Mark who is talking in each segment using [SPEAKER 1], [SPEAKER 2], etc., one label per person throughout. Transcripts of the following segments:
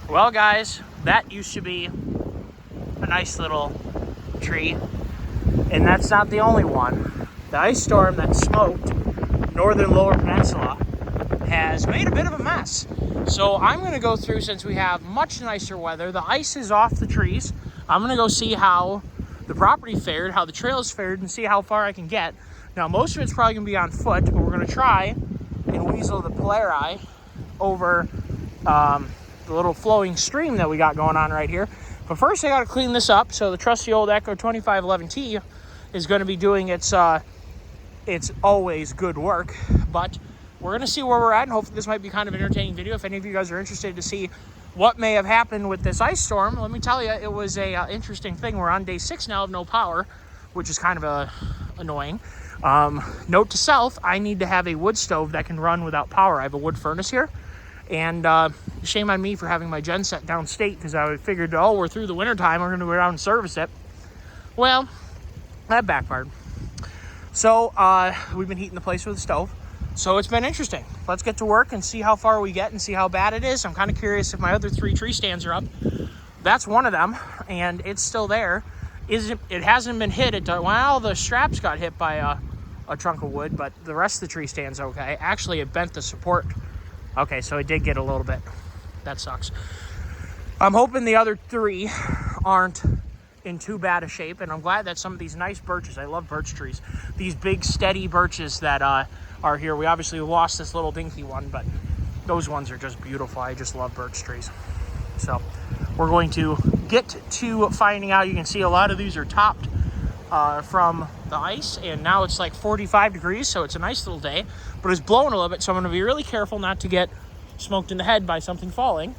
[SPEAKER 1] Well, guys, that used to be a nice little tree, and that's not the only one. The ice storm that smoked northern lower peninsula has made a bit of a mess. So I'm going to go through, since we have much nicer weather, the ice is off the trees. I'm going to go see how the property fared, how the trails fared, and see how far I can get. Now, most of it's probably going to be on foot, but we're going to try and weasel the Polaris over the little flowing stream that we got going on right here. But first, I got to clean this up. So the trusty old Echo 2511T is going to be doing its always good work. But we're going to see where we're at, and hopefully this might be kind of an entertaining video. If any of you guys are interested to see what may have happened with this ice storm, let me tell you, it was a interesting thing. We're on day 6 now of no power, which is kind of annoying. Note to self, I need to have a wood stove that can run without power. I have a wood furnace here, and shame on me for having my gen set downstate, because I figured, oh, we're through the winter time, we're going to go around and service it. Well, that backfired. So we've been heating the place with a stove. So it's been interesting. Let's get to work and see how far we get and see how bad it is. I'm kind of curious if my other 3 tree stands are up. That's one of them, and it's still there. It hasn't been hit. Well, the straps got hit by a trunk of wood, but the rest of the tree stand's okay. Actually, it bent the support. Okay, so it did get a little bit. That sucks. I'm hoping the other 3 aren't in too bad a shape, and I'm glad that some of these nice birches, I love birch trees, these big steady birches that are here. We obviously lost this little dinky one, but those ones are just beautiful. I just love birch trees. So we're going to get to finding out. You can see a lot of these are topped from the ice, and now it's like 45 degrees, so it's a nice little day, but it's blowing a little bit, so I'm going to be really careful not to get smoked in the head by something falling.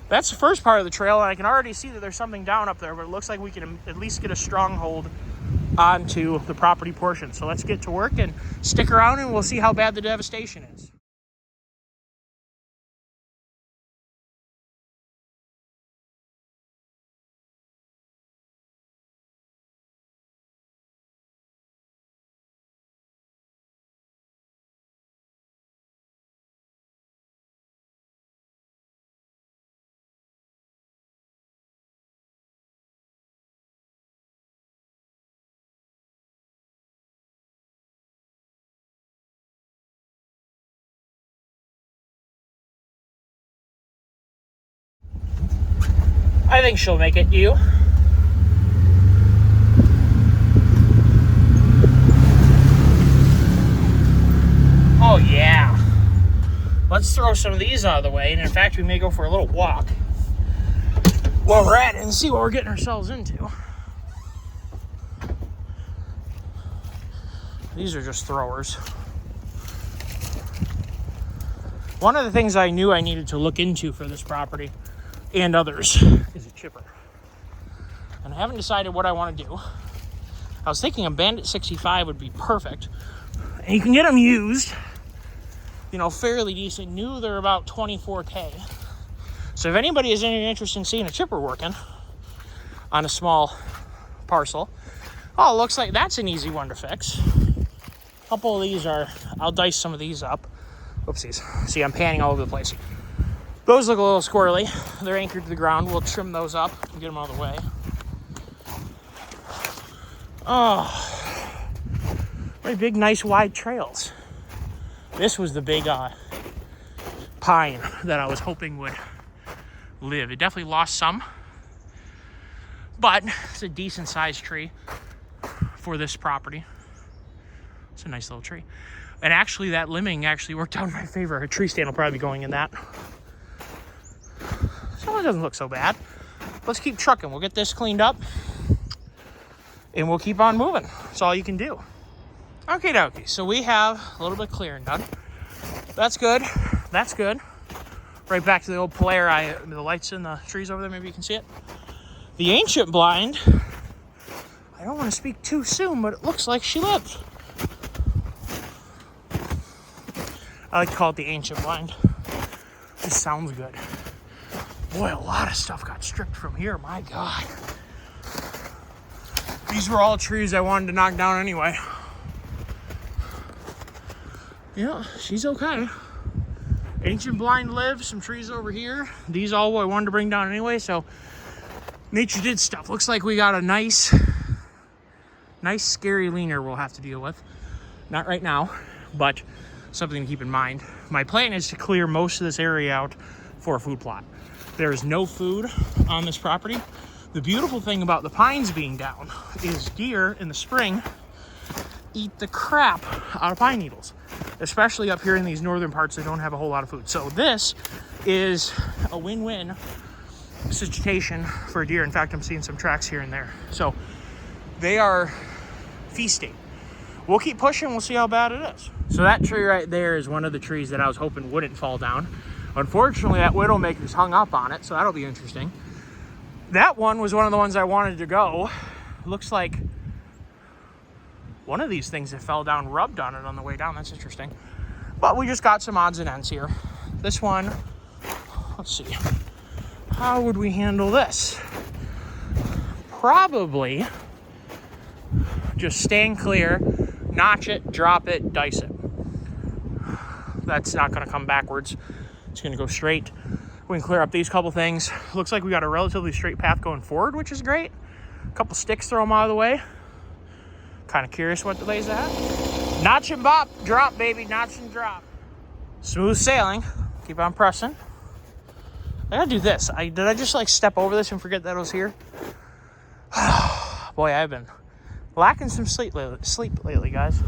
[SPEAKER 1] That's the first part of the trail, and I can already see that there's something down up there, but it looks like we can at least get a stronghold onto the property portion. So let's get to work and stick around, and we'll see how bad the devastation is. I think she'll make it. You? Oh yeah. Let's throw some of these out of the way, and in fact, we may go for a little walk while we're at it and see what we're getting ourselves into. These are just throwers. One of the things I knew I needed to look into for this property and others is a chipper. And I haven't decided what I want to do. I was thinking a Bandit 65 would be perfect. And you can get them used, you know, fairly decent. New, they're about $24K. So if anybody has any interest in seeing a chipper working on a small parcel, oh, it looks like that's an easy one to fix. A couple of these are, I'll dice some of these up. Oopsies. See, I'm panning all over the place. Those look a little squirrely. They're anchored to the ground. We'll trim those up and get them out of the way. Oh, very big, nice, wide trails. This was the big pine that I was hoping would live. It definitely lost some, but it's a decent sized tree for this property. It's a nice little tree. And actually, that limbing actually worked out in my favor. A tree stand will probably be going in that. So it doesn't look so bad. Let's keep trucking. We'll get this cleaned up, and we'll keep on moving. That's all you can do. Okay, dokie. So we have a little bit of clearing done. That's good. That's good. Right back to the old Polaris. The lights in the trees over there. Maybe you can see it. The ancient blind. I don't want to speak too soon, but it looks like she lived. I like to call it the ancient blind. This sounds good. Boy, a lot of stuff got stripped from here. My God. These were all trees I wanted to knock down anyway. Yeah, she's okay. Ancient Blind Live, some trees over here. These all I wanted to bring down anyway, so nature did stuff. Looks like we got a nice scary leaner we'll have to deal with. Not right now, but something to keep in mind. My plan is to clear most of this area out for a food plot. There is no food on this property. The beautiful thing about the pines being down is deer in the spring eat the crap out of pine needles, especially up here in these northern parts that don't have a whole lot of food. So this is a win-win situation for deer. In fact, I'm seeing some tracks here and there. So they are feasting. We'll keep pushing. We'll see how bad it is. So that tree right there is one of the trees that I was hoping wouldn't fall down. Unfortunately, that widowmaker's hung up on it, so that'll be interesting. That one was one of the ones I wanted to go. Looks like one of these things that fell down rubbed on it on the way down. That's interesting. But we just got some odds and ends here. This one, let's see. How would we handle this? Probably just stand clear, notch it, drop it, dice it. That's not going to come backwards. It's going to go straight. We can clear up these couple things. Looks like we got a relatively straight path going forward, which is great. A couple sticks, throw them out of the way. Kind of curious what the lay's at. Notch and bop, drop, baby, notch and drop. Smooth sailing. Keep on pressing. I gotta do this. Did I just like step over this and forget that it was here? Boy, I've been lacking some sleep lately, guys.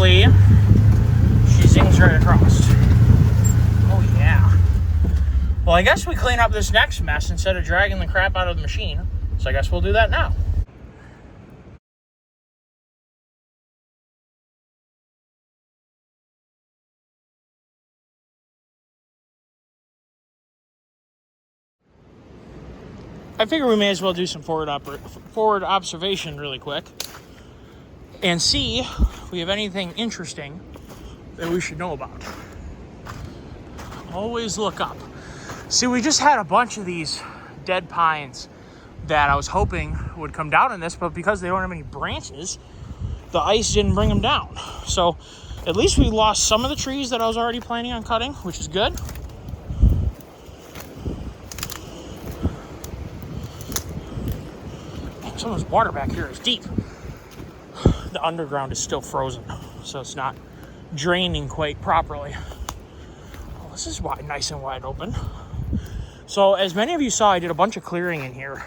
[SPEAKER 1] She zings right across. Oh yeah. Well, I guess we clean up this next mess instead of dragging the crap out of the machine. So I guess we'll do that now. I figure we may as well do some forward observation really quick and see if we have anything interesting that we should know about. Always look up. See, we just had a bunch of these dead pines that I was hoping would come down in this, but because they don't have any branches, the ice didn't bring them down. So at least we lost some of the trees that I was already planning on cutting, which is good. Some of this water back here is deep. The underground is still frozen, so it's not draining quite properly. Well, this is nice and wide open. So as many of you saw, I did a bunch of clearing in here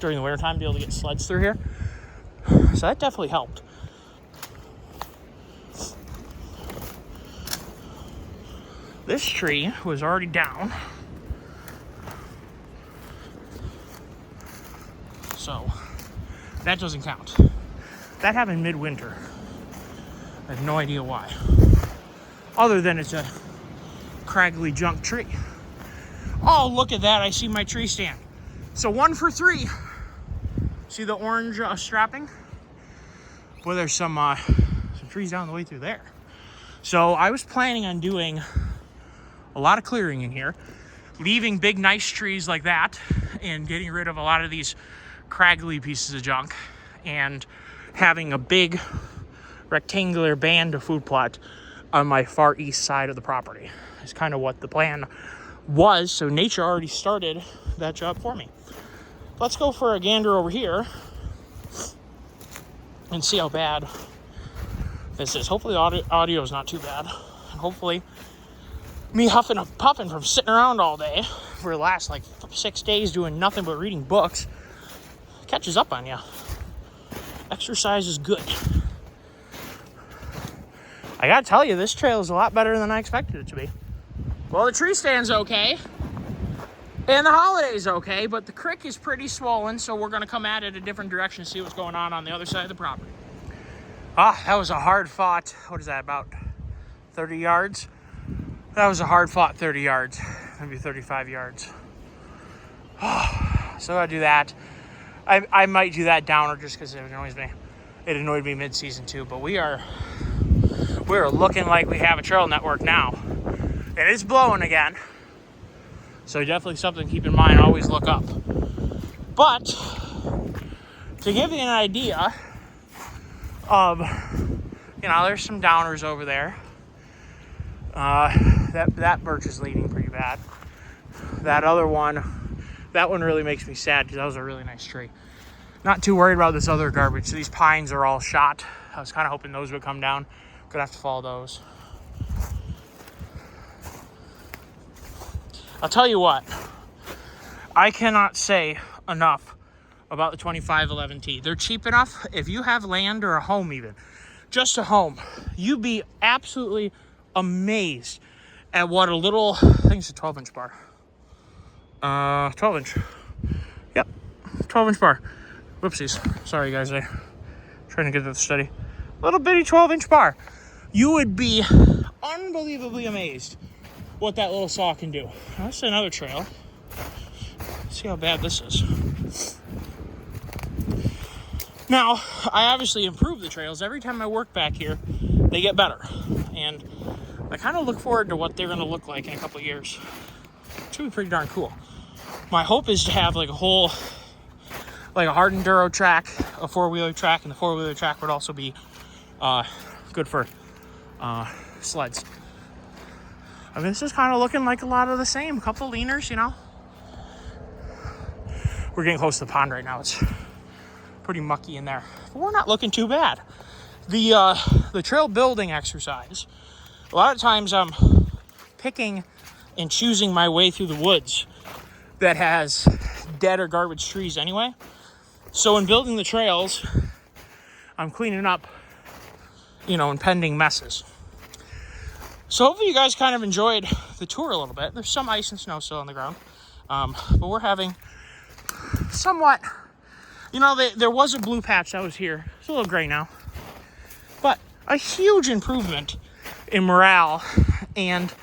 [SPEAKER 1] during the wintertime to be able to get sleds through here. So that definitely helped. This tree was already down. So that doesn't count. That happened midwinter. I have no idea why. Other than it's a craggly junk tree. Oh, look at that. I see my tree stand. So 1 for 3. See the orange strapping? Well, there's some trees down the way through there. So I was planning on doing a lot of clearing in here, leaving big nice trees like that and getting rid of a lot of these craggly pieces of junk and having a big rectangular band of food plot on my far east side of the property. It's kind of what the plan was. So nature already started that job for me. Let's go for a gander over here and see how bad this is. Hopefully the audio is not too bad. And hopefully me huffing and puffing from sitting around all day for the last like 6 days doing nothing but reading books catches up on you. Exercise is good. I gotta tell you, this trail is a lot better than I expected it to be. Well, the tree stand's okay, and the holiday's okay, but the creek is pretty swollen, so we're gonna come at it a different direction to see what's going on the other side of the property. That was a hard fought, what is that, about 30 yards That was a hard-fought 30 yards, maybe 35 yards. So I gotta do that. I might do that downer just because it annoys me. It annoyed me mid-season too, but we're looking like we have a trail network now. It is blowing again. So definitely something to keep in mind, always look up. But to give you an idea of, there's some downers over there. That birch is leaning pretty bad. That other one, that one really makes me sad because that was a really nice tree. Not too worried about this other garbage. So these pines are all shot. I was kind of hoping those would come down. Gonna have to follow those. I'll tell you what, I cannot say enough about the 2511T. They're cheap enough. If you have land or a home even, just a home, you'd be absolutely amazed at what a little, I think it's a 12-inch bar. 12-inch. Yep, 12-inch bar. Whoopsies. Sorry, guys. I'm trying to get to the steady. Little bitty 12-inch bar. You would be unbelievably amazed what that little saw can do. That's another trail. Let's see how bad this is. Now, I obviously improve the trails. Every time I work back here, they get better. And I kind of look forward to what they're going to look like in a couple of years. It should be pretty darn cool. My hope is to have like a whole, like a hard enduro track, a four-wheeler track, and the four-wheeler track would also be good for sleds. I mean, this is kind of looking like a lot of the same. A couple of leaners, We're getting close to the pond right now. It's pretty mucky in there. But we're not looking too bad. The trail building exercise, a lot of times I'm picking and choosing my way through the woods that has dead or garbage trees anyway. So in building the trails, I'm cleaning up, impending messes. So hopefully you guys kind of enjoyed the tour a little bit. There's some ice and snow still on the ground. But we're having somewhat, there was a blue patch that was here. It's a little gray now. But a huge improvement in morale and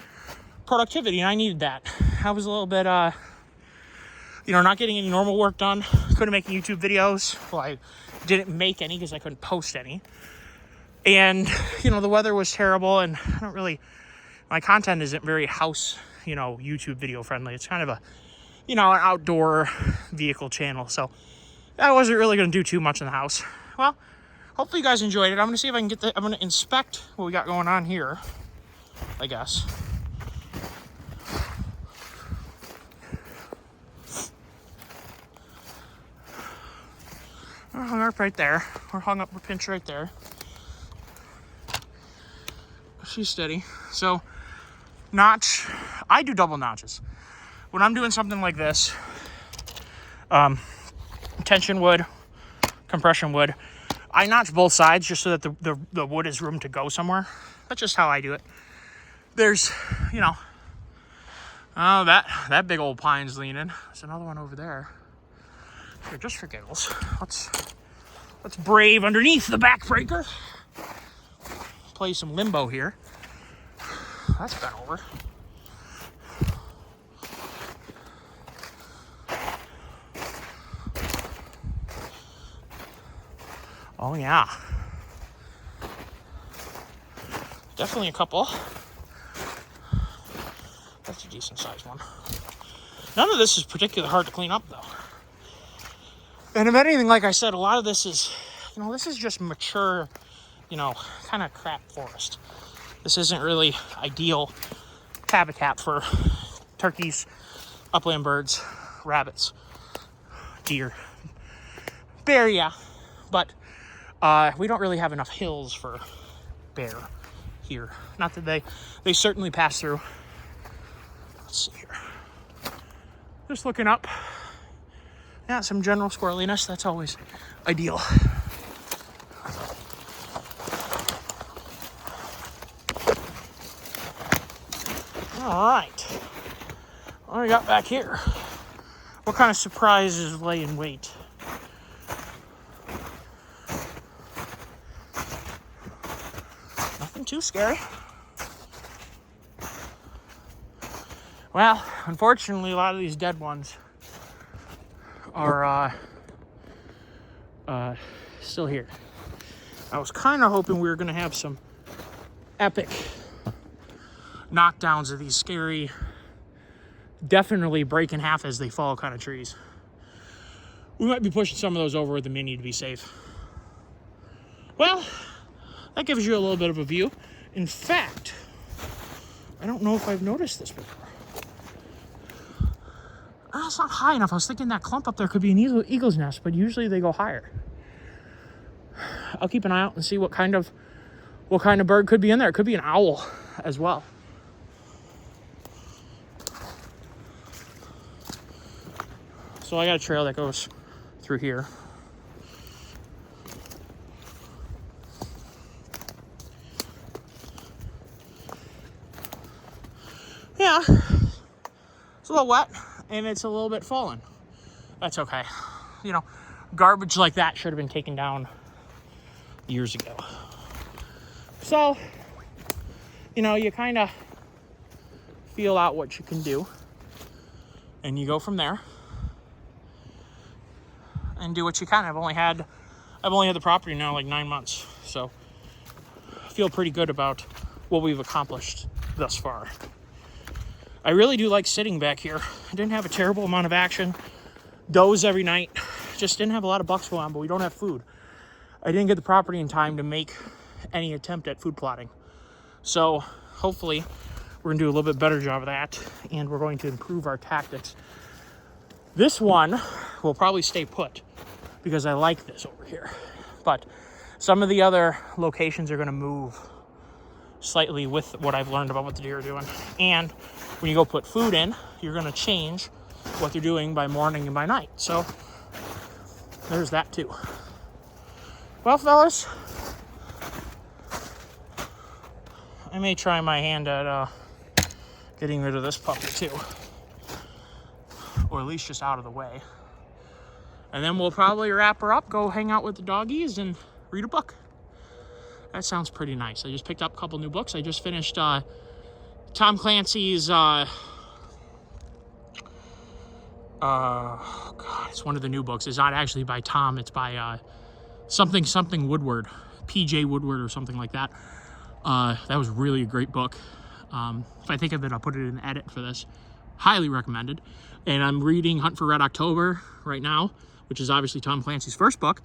[SPEAKER 1] productivity, and I needed that. I was a little bit, not getting any normal work done. Couldn't make YouTube videos. Well, I didn't make any because I couldn't post any. And, the weather was terrible, and my content isn't very house, YouTube video friendly. It's kind of a, an outdoor vehicle channel. So I wasn't really going to do too much in the house. Well, hopefully you guys enjoyed it. I'm going to see if I can I'm going to inspect what we got going on here, I guess. We're hung up right there. We're pinched right there. She's steady. So, notch, I do double notches. When I'm doing something like this, tension wood, compression wood, I notch both sides just so that the wood has room to go somewhere. That's just how I do it. There's, oh, that big old pine's leaning. There's another one over there. Here, just for giggles. Let's brave underneath the backbreaker. Play some limbo here. That's been over. Oh yeah. Definitely a couple. That's a decent sized one. None of this is particularly hard to clean up though. And if anything, like I said, a lot of this is, this is just mature, kind of crap forest. This isn't really ideal habitat for turkeys, upland birds, rabbits, deer, bear, yeah. But we don't really have enough hills for bear here. Not that they certainly pass through. Let's see here. Just looking up. Yeah, some general squirreliness. That's always ideal. All right. What do we got back here? What kind of surprises lay in wait? Nothing too scary. Well, unfortunately, a lot of these dead ones are still here. I was kind of hoping we were going to have some epic knockdowns of these scary, definitely break in half as they fall kind of trees. We might be pushing some of those over with the Mini to be safe. Well, that gives you a little bit of a view. In fact, I don't know if I've noticed this before. It's not high enough. I was thinking that clump up there could be an eagle's nest, but usually they go higher. I'll keep an eye out and see what kind of bird could be in there. It could be an owl as well. So I got a trail that goes through here. Yeah, it's a little wet and it's a little bit fallen. That's okay. You know, garbage like that should have been taken down years ago. So, you know, you kind of feel out what you can do and you go from there and do what you can. I've only had the property now like 9 months, so I feel pretty good about what we've accomplished thus far. I really do like sitting back here. I didn't have a terrible amount of action. Doze every night. Just didn't have a lot of bucks going on, but we don't have food. I didn't get the property in time to make any attempt at food plotting. So hopefully we're going to do a little bit better job of that, and we're going to improve our tactics. This one will probably stay put because I like this over here. But some of the other locations are going to move slightly with what I've learned about what the deer are doing. And when you go put food in, you're going to change what they're doing by morning and by night. So there's that too. Well, fellas, I may try my hand at getting rid of this puppy too, or at least just out of the way. And then we'll probably wrap her up, go hang out with the doggies, and read a book. That sounds pretty nice. I just picked up a couple new books. I just finished Tom Clancy's, God, it's one of the new books. It's not actually by Tom. It's by something Woodward, PJ Woodward or something like that. That was really a great book. If I think of it, I'll put it in the edit for this. Highly recommended. And I'm reading Hunt for Red October right now, which is obviously Tom Clancy's first book.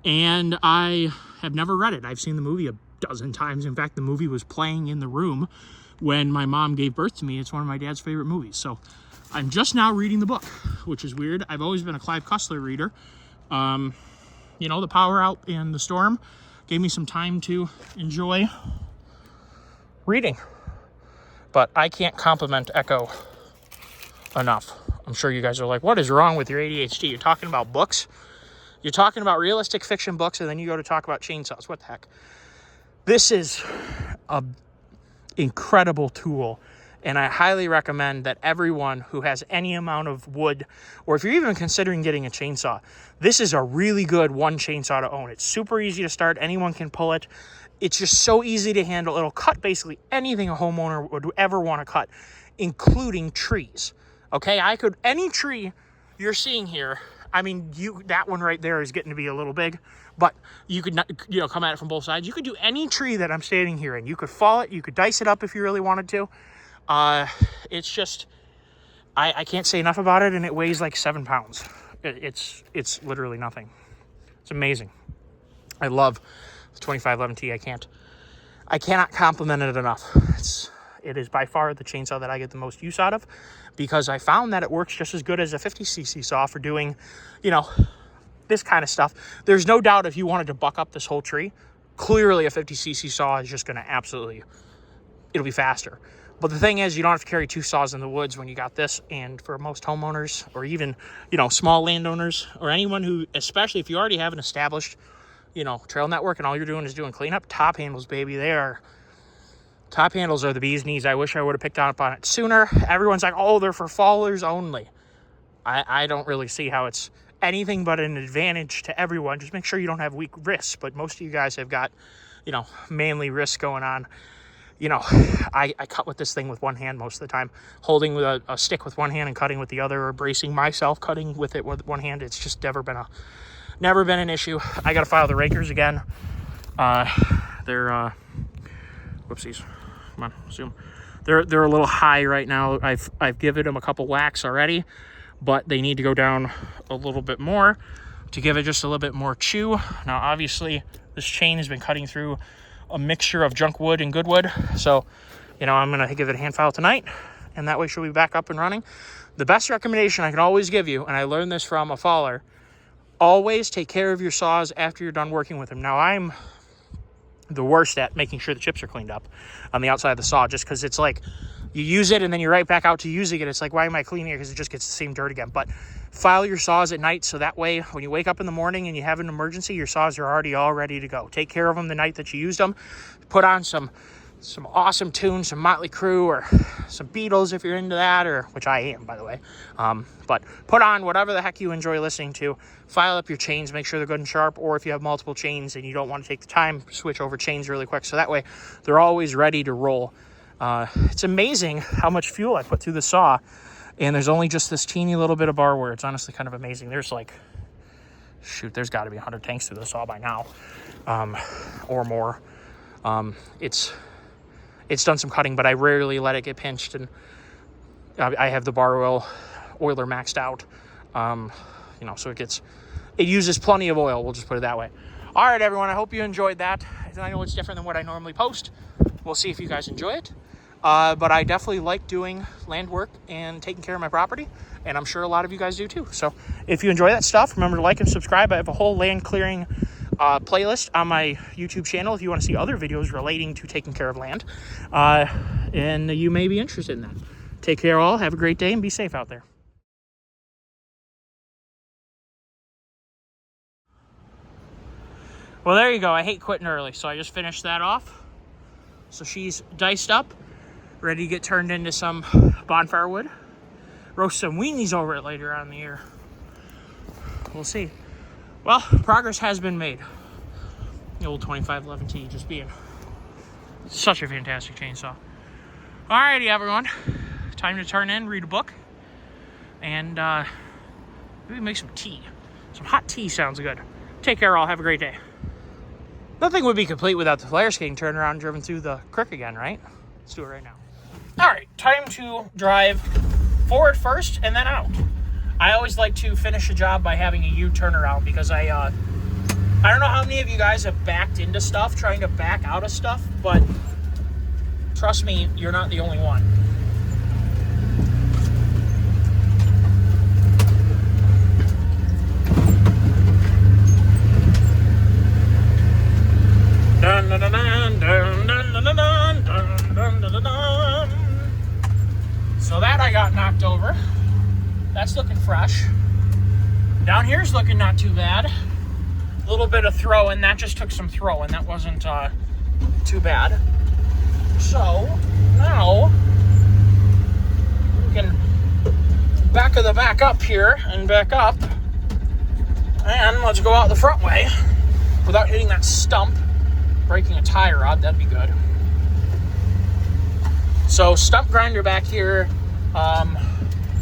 [SPEAKER 1] And I have never read it. I've seen the movie a dozen times. In fact, the movie was playing in the room when my mom gave birth to me. It's one of my dad's favorite movies. So I'm just now reading the book, which is weird. I've always been a Clive Cussler reader. You know, The Power Out and The Storm gave me some time to enjoy reading. But I can't compliment Echo enough. I'm sure you guys are like, what is wrong with your ADHD? You're talking about books? You're talking about realistic fiction books, and then you go to talk about chainsaws. What the heck? This is an incredible tool, and I highly recommend that everyone who has any amount of wood, or if you're even considering getting a chainsaw, this is a really good one chainsaw to own. It's super easy to start. Anyone can pull it. It's just so easy to handle. It'll cut basically anything a homeowner would ever want to cut, including trees. Okay, any tree you're seeing here, I mean, that one right there is getting to be a little big, but you could, come at it from both sides. You could do any tree that I'm standing here in. You could fall it. You could dice it up if you really wanted to. It's just, I can't say enough about it, and it weighs like 7 pounds. It's literally nothing. It's amazing. I love the 2511T. I cannot compliment it enough. It is by far the chainsaw that I get the most use out of, because I found that it works just as good as a 50cc saw for doing, this kind of stuff. There's no doubt if you wanted to buck up this whole tree, clearly a 50cc saw is just going to it'll be faster. But the thing is, you don't have to carry 2 saws in the woods when you got this. And for most homeowners, or even, small landowners, or anyone who, especially if you already have an established, trail network and all you're doing is doing cleanup, top handles, baby, top handles are the bee's knees. I wish I would have picked up on it sooner. Everyone's like, oh, they're for fallers only. I don't really see how it's anything but an advantage to everyone. Just make sure you don't have weak wrists. But most of you guys have got, manly wrists going on. you know, I cut with this thing with one hand most of the time, holding with a stick with one hand and cutting with the other, or bracing myself, cutting with it with one hand. It's just never been an issue. I got to file the rakers again. They're, whoopsies. Come on, zoom. They're a little high right now. I've given them a couple whacks already, but they need to go down a little bit more to give it just a little bit more chew. Now, obviously, this chain has been cutting through a mixture of junk wood and good wood. So, you know, I'm going to give it a hand file tonight, and that way she'll be back up and running. The best recommendation I can always give you, and I learned this from a faller, always take care of your saws after you're done working with them. Now, I'm the worst at making sure the chips are cleaned up on the outside of the saw, just because it's like you use it and then you're right back out to using it. It's like, why am I cleaning it? Because it just gets the same dirt again. But file your saws at night, so that way when you wake up in the morning and you have an emergency, your saws are already all ready to go. Take care of them the night that you used them. Put on some awesome tunes, some Motley Crue or some Beatles if you're into that, or which I am, by the way. But put on whatever the heck you enjoy listening to. File up your chains, make sure they're good and sharp, or if you have multiple chains and you don't want to take the time, switch over chains really quick, so that way they're always ready to roll. It's amazing how much fuel I put through the saw, and there's only just this teeny little bit of bar wear. It's honestly kind of amazing. There's like, shoot, there's got to be 100 tanks through the saw by now, or more. It's done some cutting, but I rarely let it get pinched, and I have the bar oiler maxed out, you know, so it uses plenty of oil, we'll just put it that way. All right, everyone, I hope you enjoyed that. I know it's different than what I normally post. We'll see if you guys enjoy it, but I definitely like doing land work and taking care of my property, and I'm sure a lot of you guys do too. So if you enjoy that stuff, remember to like and subscribe. I have a whole land clearing playlist on my YouTube channel if you want to see other videos relating to taking care of land, and you may be interested in that. Take care all, have a great day, and be safe out there. Well, there you go. I hate quitting early, so I just finished that off. So she's diced up, ready to get turned into some bonfire wood. Roast some weenies over it later on in the year. We'll see. Well, progress has been made. The old 2511T just being such a fantastic chainsaw. Alrighty, everyone. Time to turn in, read a book, and maybe make some tea. Some hot tea sounds good. Take care all. Have a great day. Nothing would be complete without the Polaris getting turned around and driven through the creek again, right? Let's do it right now. Alright, time to drive forward first and then out. I always like to finish a job by having a U-turn around, because I don't know how many of you guys have backed into stuff trying to back out of stuff, but trust me, you're not the only one. Dun, dun, dun, dun, dun, dun, dun, dun, dun, dun, dun, dun. So that I got knocked over. That's looking fresh. Down here's looking not too bad. A little bit of throwing. That just took some throwing. That wasn't too bad. So now we can back up here and back up. And let's go out the front way without hitting that stump. Breaking a tie rod, that'd be good. So stump grinder back here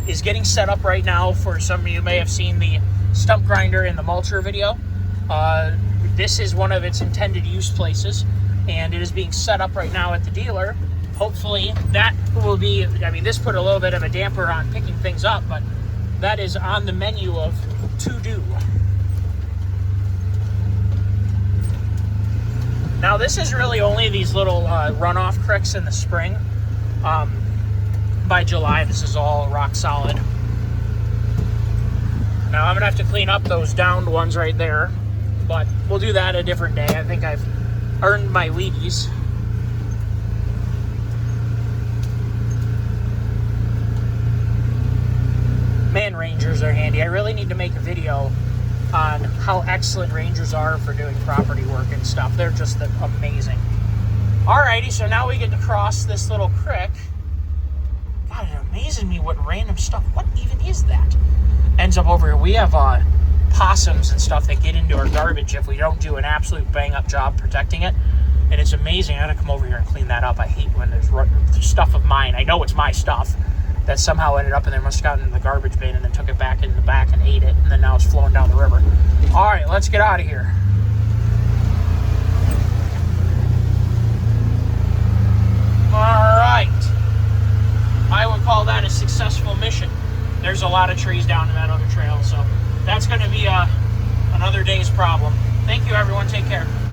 [SPEAKER 1] is getting set up right now. For some of you may have seen the stump grinder in the mulcher video. This is one of its intended use places, and it is being set up right now at the dealer. Hopefully that will be, I mean, this put a little bit of a damper on picking things up, but that is on the menu of to do. Now, this is really only these little runoff cricks in the spring. By July, this is all rock solid. Now, I'm going to have to clean up those downed ones right there, but we'll do that a different day. I think I've earned my Wheaties. Man, Rangers are handy. I really need to make a video on how excellent Rangers are for doing property work and stuff. They're just amazing. Alrighty, so now we get to cross this little creek. God, it amazes me what random stuff, what even is that? Ends up over here. We have possums and stuff that get into our garbage if we don't do an absolute bang-up job protecting it. And it's amazing. I gotta come over here and clean that up. I hate when there's stuff of mine. I know it's my stuff that somehow ended up in there. Must have gotten in the garbage bin and then took it back in the back and ate it. And then now it's flowing down the river. All right, let's get out of here. All right. I would call that a successful mission. There's a lot of trees down in that other trail, so that's going to be another day's problem. Thank you, everyone. Take care.